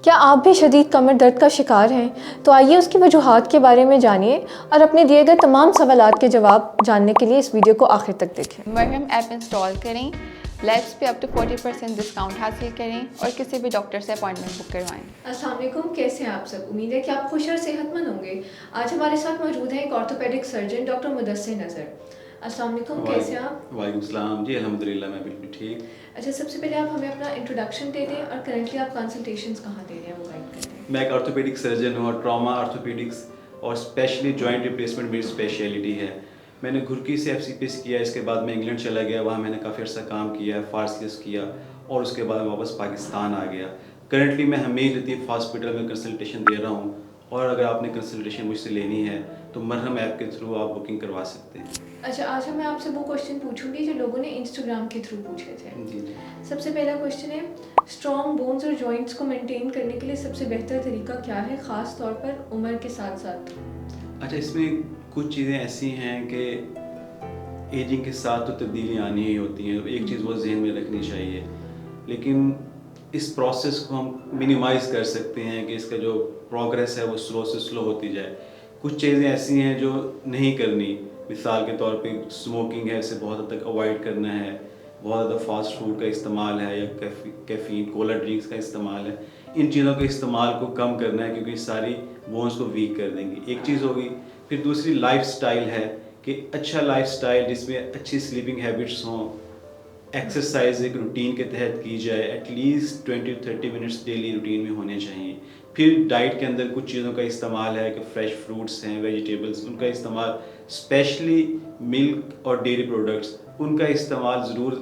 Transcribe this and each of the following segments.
کیا آپ بھی شدید کمر درد کا شکار ہیں؟ تو آئیے اس کی وجوہات کے بارے میں جانیے اور اپنے دیے گئے تمام سوالات کے جواب جاننے کے لیے اس ویڈیو کو آخر تک دیکھیں۔ مرہم ایپ انسٹال کریں، لیبس پہ اپ ٹو 40% ڈسکاؤنٹ حاصل کریں اور کسی بھی ڈاکٹر سے اپوائنٹمنٹ بک کروائیں۔ السلام علیکم، کیسے ہیں آپ سب؟ امید ہے کہ آپ خوش اور صحت مند ہوں گے۔ آج ہمارے ساتھ موجود ہیں ایک آرتھوپیڈک سرجن ڈاکٹر مدثر نذر۔ السلام علیکم، کیسے ہیں آپ؟ وعلیکم السلام جی، الحمدللہ میں بالکل ٹھیک۔ اچھا، سب سے پہلے آپ ہمیں اپنا انٹروڈکشن دے دیں اور کرنٹلی آپ کنسلٹیشنز کہاں دے رہے ہیں وہ گائڈ کر دیں۔ میں ایک آرتھوپیڈک سرجن ہوں اور ٹراما آرتھوپیڈکس اور اسپیشلی جوائنٹ ریپلیسمنٹ میری اسپیشلٹی ہے۔ میں نے گھرکی سے FCPS کیا، اس کے بعد میں انگلینڈ چلا گیا، وہاں میں نے کافی عرصہ کام کیا، فارسیس کیا اور اس کے بعد واپس پاکستان آ گیا۔ کرنٹلی میں حمید لطیف ہاسپٹل میں کنسلٹیشن دے رہا ہوں، اور اگر آپ نے کنسلٹیشن مجھ سے لینی ہے تو مرہم ایپ کے تھرو آپ بکنگ کروا سکتے ہیں۔ اچھا، آج میں آپ سے وہ کوشچن پوچھوں گی جو لوگوں نے انسٹاگرام کے تھرو پوچھے تھے۔ جی جی، سب سے پہلا کوشچن ہے، اسٹرانگ بونز اور جوائنٹس کو مینٹین کرنے کے لیے سب سے بہتر طریقہ کیا ہے، خاص طور پر عمر کے ساتھ ساتھ؟ اچھا، اس میں کچھ چیزیں ایسی ہیں کہ ایجنگ کے ساتھ تو تبدیلیاں آنی ہی ہوتی ہیں، ایک چیز وہ ذہن میں رکھنی چاہیے، لیکن اس پروسیس کو ہم منیمائز کر سکتے ہیں کہ اس کا جو پروگریس ہے وہ سلو سے سلو ہوتی جائے۔ کچھ چیزیں ایسی ہیں جو نہیں کرنی، مثال کے طور پہ اسموکنگ ہے، اسے بہت حد تک اوائڈ کرنا ہے، بہت زیادہ فاسٹ فوڈ کا استعمال ہے یا کیفین کولا ڈرنکس کا استعمال ہے، ان چیزوں کے استعمال کو کم کرنا ہے، کیونکہ یہ ساری بونس کو ویک کر دیں گی۔ ایک چیز ہوگی، پھر دوسری لائف سٹائل ہے کہ اچھا لائف سٹائل جس میں اچھی سلیپنگ ہیبٹس ہوں، ایکسرسائز ایک روٹین کے تحت کی جائے، at least 20-30 minutes daily routine میں ہونے چاہیے۔ پھر ڈائٹ کے اندر کچھ چیزوں کا استعمال ہے کہ فریش فروٹس ہیں، ویجیٹیبلس، ان کا استعمال، اسپیشلی ملک اور ڈیری پروڈکٹس، ان کا استعمال ضرور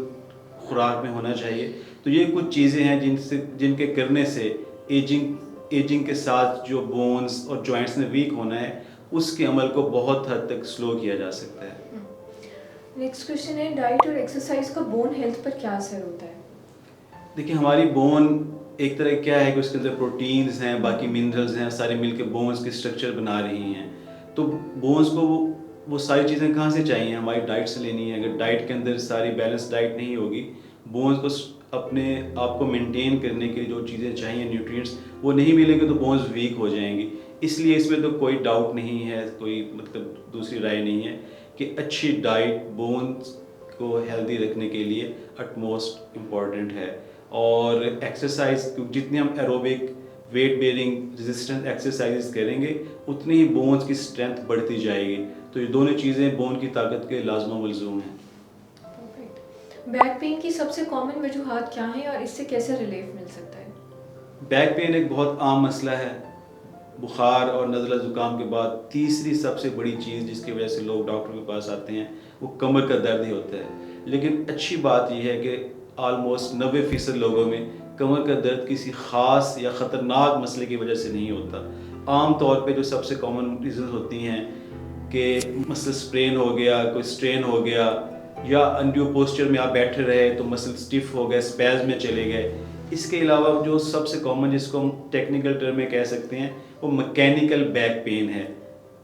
خوراک میں ہونا چاہیے۔ تو یہ کچھ چیزیں ہیں جن کے کرنے سے ایجنگ کے ساتھ جو بونز اور جوائنٹس نے ویک ہونا ہے، اس کے عمل کو بہت حد تک سلو کیا جا سکتا ہے۔ نیکسٹ کوشچن ہے، ڈائٹ اور ایکسرسائز کا بون ہیلتھ پر کیا اثر ہوتا ہے؟ دیکھیں، ہماری بون ایک طرح کیا ہے کہ اس کے اندر پروٹینز ہیں، باقی منرلز ہیں، سارے مل کے بونز کے اسٹرکچر بنا رہی ہیں۔ تو بونز کو وہ ساری چیزیں کہاں سے چاہیے؟ ہماری ڈائٹ سے لینی ہے۔ اگر ڈائٹ کے اندر ساری بیلنس ڈائٹ نہیں ہوگی، بونز کو اپنے آپ کو مینٹین کرنے کے لیے جو چیزیں چاہیے، نیوٹرینٹس، وہ نہیں ملیں گے تو بونز ویک ہو جائیں گی۔ اس لیے اس میں تو کوئی ڈاؤٹ نہیں ہے، کوئی دوسری رائے نہیں ہے کہ اچھی ڈائٹ بونز کو ہیلدی رکھنے کے لیے اٹ موسٹ امپورٹنٹ ہے۔ اور ایکسرسائز، جتنی ہم aerobic weight bearing resistant exercise کریں گے، اتنی ہی بونز کی اسٹرینتھ بڑھتی جائے گی۔ تو یہ دونوں چیزیں بون کی طاقت کے لازم و ملزوم ہیں۔ بیک پین کی سب سے کامن وجوہات کیا ہیں اور اس سے کیسے ریلیف مل سکتا ہے؟ بیک پین ایک بہت عام مسئلہ ہے۔ بخار اور نزلہ زکام کے بعد تیسری سب سے بڑی چیز جس کی وجہ سے لوگ ڈاکٹر کے پاس آتے ہیں وہ کمر کا درد ہی ہوتا ہے۔ لیکن اچھی بات یہ ہے کہ آلموسٹ 90% لوگوں میں کمر کا درد کسی خاص یا خطرناک مسئلے کی وجہ سے نہیں ہوتا۔ عام طور پہ جو سب سے کامن ریزنز ہوتی ہیں کہ مسل اسپرین ہو گیا، کوئی اسٹرین ہو گیا، یا انڈیو پوسچر میں آپ بیٹھے رہے تو مسل اسٹف ہو گئے، اسپیز میں چلے گئے۔ اس کے علاوہ جو سب سے کامن جس کو ہم ٹیکنیکل ٹرم میں کہہ سکتے ہیں وہ مکینیکل بیک پین ہے۔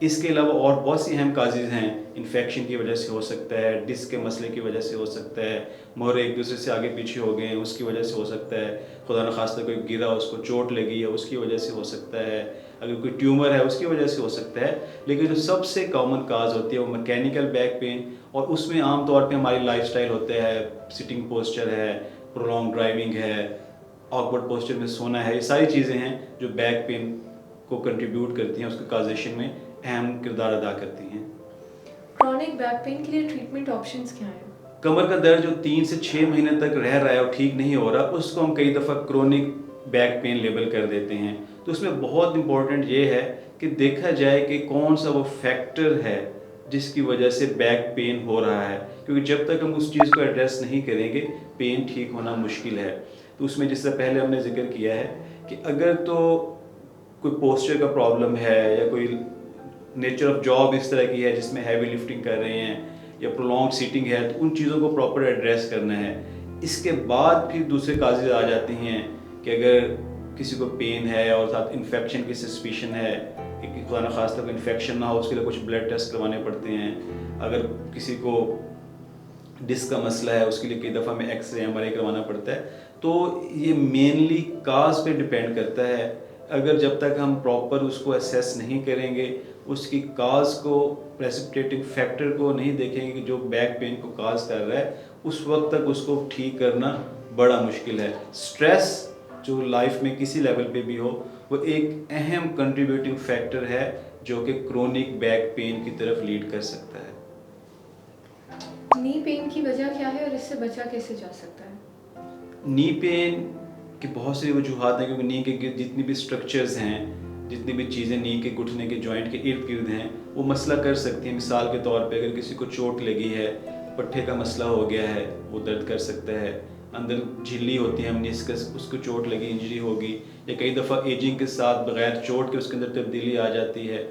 اس کے علاوہ اور بہت سی اہم کازز ہیں، انفیکشن کی وجہ سے ہو سکتا ہے، ڈسک کے مسئلے کی وجہ سے ہو سکتا ہے، مور ایک دوسرے سے آگے پیچھے ہو گئے ہیں اس کی وجہ سے ہو سکتا ہے، خدا نخواستہ کوئی گرا اس کو چوٹ لگی ہے اس کی وجہ سے ہو سکتا ہے، اگر کوئی ٹیومر ہے اس کی وجہ سے ہو سکتا ہے۔ لیکن جو سب سے کامن کاز ہوتی ہے وہ مکینیکل بیک پین، اور اس میں عام طور پہ ہماری لائف سٹائل ہوتا ہے، سٹنگ پوسچر ہے، پرولونگ ڈرائیونگ ہے، آکورڈ پوسچر میں سونا ہے، یہ ساری چیزیں ہیں جو بیک پین کو کنٹریبیوٹ کرتی ہیں، اس کے کازیشن میں اہم کردار ادا کرتی ہیں۔ کرونک بیک پین کے لیے ٹریٹمنٹ آپشنز کیا ہیں؟ کمر کا درد جو 3 سے 6 مہینے تک رہ رہا ہے اور ٹھیک نہیں ہو رہا، اس کو ہم کئی دفعہ کرونک بیک پین لیبل کر دیتے ہیں۔ تو اس میں بہت امپورٹنٹ یہ ہے کہ دیکھا جائے کہ کون سا وہ فیکٹر ہے جس کی وجہ سے بیک پین ہو رہا ہے، کیونکہ جب تک ہم اس چیز کو ایڈریس نہیں کریں گے پین ٹھیک ہونا مشکل ہے۔ تو اس میں جس سے پہلے ہم نے ذکر کیا ہے کہ اگر تو کوئی پوسچر کا پرابلم ہے یا کوئی نیچر آف جاب اس طرح کی ہے جس میں ہیوی لفٹنگ کر رہے ہیں یا پرولونگ سیٹنگ ہے، تو ان چیزوں کو پراپر ایڈریس کرنا ہے۔ اس کے بعد پھر دوسرے کازز آ جاتے ہیں کہ اگر کسی کو پین ہے اور ساتھ انفیکشن کی سسپیشن ہے کہ خدا نخواستہ کوئی انفیکشن نہ ہو، اس کے لیے کچھ بلڈ ٹیسٹ کروانے پڑتے ہیں۔ اگر کسی کو ڈسک کا مسئلہ ہے اس کے لیے کئی دفعہ میں ایکس رے MRI کروانا پڑتا ہے۔ تو یہ مینلی کاز پہ ڈپینڈ کرتا ہے. اگر جب تک ہم پراپر اس کو اسیس نہیں کریں گے, اس کی کاز کو, پریسپٹیٹنگ فیکٹر کو نہیں دیکھیں گے کہ جو بیک پین کو کاز کر رہا ہے, اس وقت تک اس کو ٹھیک کرنا بڑا مشکل ہے. اسٹریس جو لائف میں کسی لیول پہ بھی ہو, وہ ایک اہم کنٹریبیوٹنگ فیکٹر ہے جو کہ کرونک بیک پین کی طرف لیڈ کر سکتا ہے. نی پین کی وجہ کیا ہے اور اس سے بچا کیسے جا سکتا ہے؟ نی پین کی بہت سی وجوہات ہیں, کیونکہ نی کے جتنی بھی اسٹرکچرز ہیں, جتنی بھی چیزیں نی کے گھٹنے کے جوائنٹ کے ارد گرد ہیں, وہ مسئلہ کر سکتی ہیں. مثال کے طور پہ اگر کسی کو چوٹ لگی ہے, پٹھے کا مسئلہ ہو گیا ہے, وہ درد کر سکتا ہے. اندر جھلی ہوتی ہے منسکس, اس کو چوٹ لگی, انجری ہوگی, یا کئی دفعہ ایجنگ کے ساتھ بغیر چوٹ کے اس کے اندر تبدیلی آ جاتی ہے,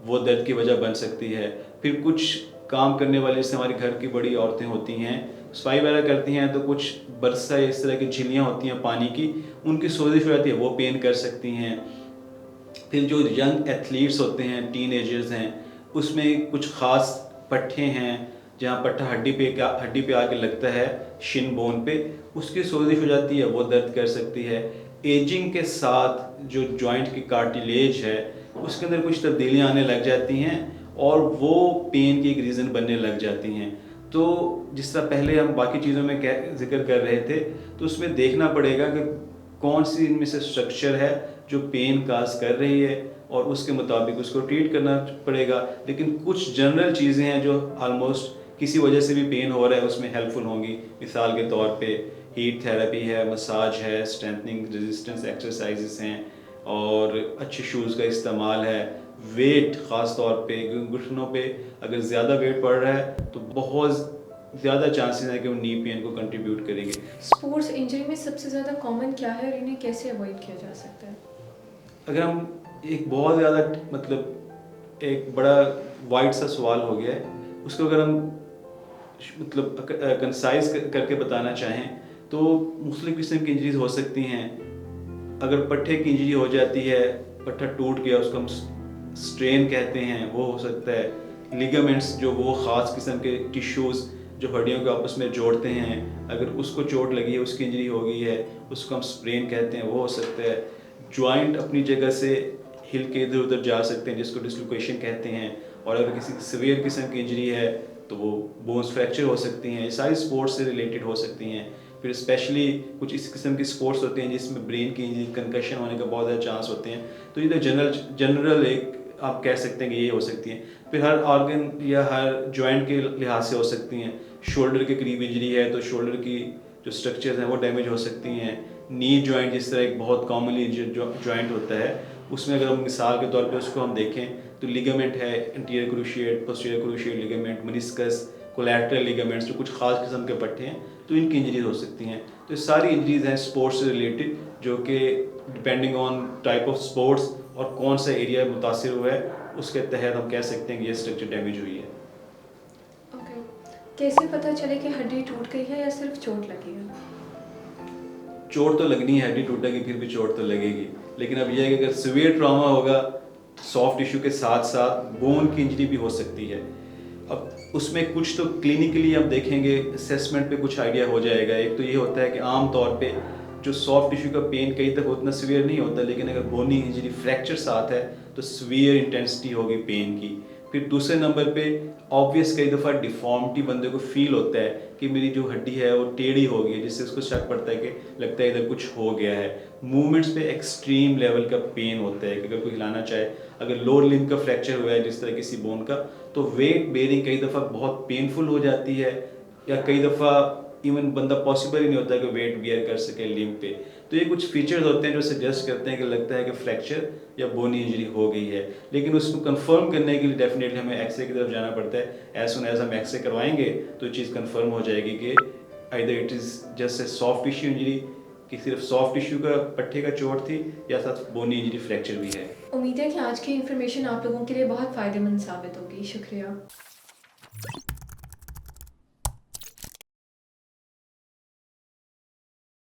وہ درد کی وجہ بن سکتی ہے. پھر کچھ کام کرنے والے جیسے ہماری گھر کی بڑی عورتیں ہوتی ہیں, صفائی وغیرہ کرتی ہیں, تو کچھ برسہ اس طرح کی جھلیاں ہوتی ہیں پانی کی, ان کی سوزش ہو جاتی ہے, وہ پین کر سکتی ہیں. پھر جو ینگ ایتھلیٹس ہوتے ہیں, ٹین ایجرز ہیں, اس میں کچھ خاص پٹھے ہیں جہاں پٹھا ہڈی پہ آ کے لگتا ہے, شن بون پہ, اس کی سوزش ہو جاتی ہے, وہ درد کر سکتی ہے. ایجنگ کے ساتھ جو جوائنٹ کی کارٹیلیج ہے, اس کے اندر کچھ تبدیلیاں آنے لگ جاتی ہیں اور وہ پین کی ایک ریزن بننے لگ جاتی ہیں. تو جس طرح پہلے ہم باقی چیزوں میں ذکر کر رہے تھے, تو اس میں دیکھنا پڑے گا کہ کون سی ان میں سے اسٹرکچر ہے جو پین کاز کر رہی ہے, اور اس کے مطابق اس کو ٹریٹ کرنا پڑے گا. لیکن کچھ جنرل چیزیں ہیں جو آلموسٹ کسی وجہ سے بھی پین ہو رہا ہے اس میں ہیلپ فل ہوں گی. مثال کے طور پہ ہیٹ تھراپی ہے, مساج ہے, اسٹرینتھنگ ریزسٹنس ایکسرسائزز ہیں, اور اچھے شوز کا استعمال ہے. ویٹ خاص طور پہ گھٹنوں پہ اگر زیادہ ویٹ پڑ رہا ہے تو بہت زیادہ چانسز ہیں کہ وہ نی پین کو کنٹریبیوٹ کریں گے. اسپورٹس انجری میں سب سے زیادہ کامن کیا ہے اور انہیں کیسے اوائڈ کیا جا سکتا ہے؟ اگر ہم ایک بہت زیادہ ایک بڑا وائڈ سا سوال ہو گیا ہے, اس کو اگر ہم کنسائز کر کے بتانا چاہیں تو مختلف قسم کی انجریز ہو سکتی ہیں. اگر پٹھے کی انجری ہو جاتی ہے, پٹھا ٹوٹ گیا, اس کو ہم اسٹرین کہتے ہیں, وہ ہو سکتا ہے. لیگامنٹس جو وہ خاص قسم کے ٹیشوز جو ہڈیوں کو آپس میں جوڑتے ہیں, اگر اس کو چوٹ لگی ہے, اس کی انجری ہو گئی ہے, اس کو ہم اسپرین کہتے ہیں, وہ ہو سکتا ہے. جوائنٹ اپنی جگہ سے ہل کے ادھر ادھر جا سکتے ہیں, جس کو ڈسلوکیشن کہتے ہیں. اور اگر کسی سویئر قسم کی انجری ہے تو وہ بونز فریکچر ہو سکتی ہیں. یہ ساری اسپورٹس سے ریلیٹڈ ہو سکتی ہیں. پھر اسپیشلی کچھ اس قسم کی اسپورٹس ہوتے ہیں جس میں برین کی انجری, کنکشن ہونے کا بہت زیادہ چانس ہوتے ہیں. تو یہ تو جنرل ایک آپ کہہ سکتے ہیں کہ یہ ہو سکتی ہیں. پھر ہر آرگن یا ہر جوائنٹ کے لحاظ سے ہو سکتی ہیں. شولڈر کے قریب انجری ہے تو شولڈر کی جو اسٹرکچرز ہیں وہ ڈیمیج ہو سکتی ہیں. نی جوائنٹ جس طرح ایک بہت کامنلی جوائنٹ ہوتا ہے, اس میں اگر ہم مثال کے طور پہ اس کو ہم دیکھیں تو لیگامنٹ ہے, interior cruciate, posterior cruciate ligament, منسکس, collateral لیگامنٹس, جو کچھ خاص قسم کے پٹھے ہیں, تو ان کی انجریز ہو سکتی ہیں. تو یہ ساری انجریز ہیں اسپورٹس سے ریلیٹڈ, جو کہ depending on type of sports اور کون سا ایریا متاثر ہوا ہے, اس کے تحت ہم کہہ سکتے ہیں کہ یہ اسٹرکچر ڈیمیج ہوئی ہے. اوکے, کیسے پتہ چلے کہ ہڈی ٹوٹ گئی ہے یا صرف چوٹ لگی ہے؟ چوٹ تو لگنی ہے, ہڈی ٹوٹے گی پھر بھی چوٹ تو لگے گی. لیکن اب یہ ہے کہ اگر سویئر ٹراما ہوگا تو سافٹ ٹیشو کے ساتھ ساتھ بون کی انجری بھی ہو سکتی ہے. اب اس میں کچھ تو کلینکلی آپ دیکھیں گے, اسیسمنٹ پہ کچھ آئیڈیا ہو جائے گا. ایک تو یہ ہوتا ہے کہ عام طور پہ جو سافٹ ٹیشو کا پین کئی دفعہ اتنا سویئر نہیں ہوتا, لیکن اگر بونی انجری فریکچر ساتھ ہے تو سویئر انٹینسٹی ہوگی پین کی. پھر دوسرے نمبر پہ آبویس کئی دفعہ ڈیفارمٹی بندے کو فیل ہوتا ہے کہ میری جو ہڈی ہے وہ ٹیڑھی ہو گئی ہے, جس سے اس کو شک پڑتا ہے کہ لگتا ہے ادھر کچھ ہو گیا ہے. موومنٹس پہ ایکسٹریم لیول کا پین ہوتا ہے کہ اگر کوئی ہلانا چاہے, اگر لوور لمب کا فریکچر ہوا ہے جس طرح کسی بون کا, تو ویٹ بیئرنگ کئی دفعہ بہت پینفل ہو جاتی ہے, یا کئی دفعہ ایون بندہ پاسبل ہی نہیں ہوتا کہ ویٹ بیئر کر سکے لمب پہ. تو یہ کچھ فیچرز ہوتے ہیں جو سجیسٹ کرتے ہیں کہ لگتا ہے کہ فریکچر یا بونی انجری ہو گئی ہے. لیکن اس کو کنفرم کرنے کے لیے ڈیفینیٹلی ہمیں ایکس رے کی طرف جانا پڑتا ہے. ایز سون ایز ہم ایکس رے کروائیں گے تو یہ چیز کنفرم ہو جائے گی کہ either it is just a soft tissue injury, کہ صرف سافٹ ٹیشو کا پٹھے کا چوٹ تھی, یا ساتھ بونی انجری فریکچر بھی ہے. امید ہے کہ آج کی انفارمیشن آپ لوگوں کے لیے بہت فائدہ مند ثابت ہوگی. شکریہ.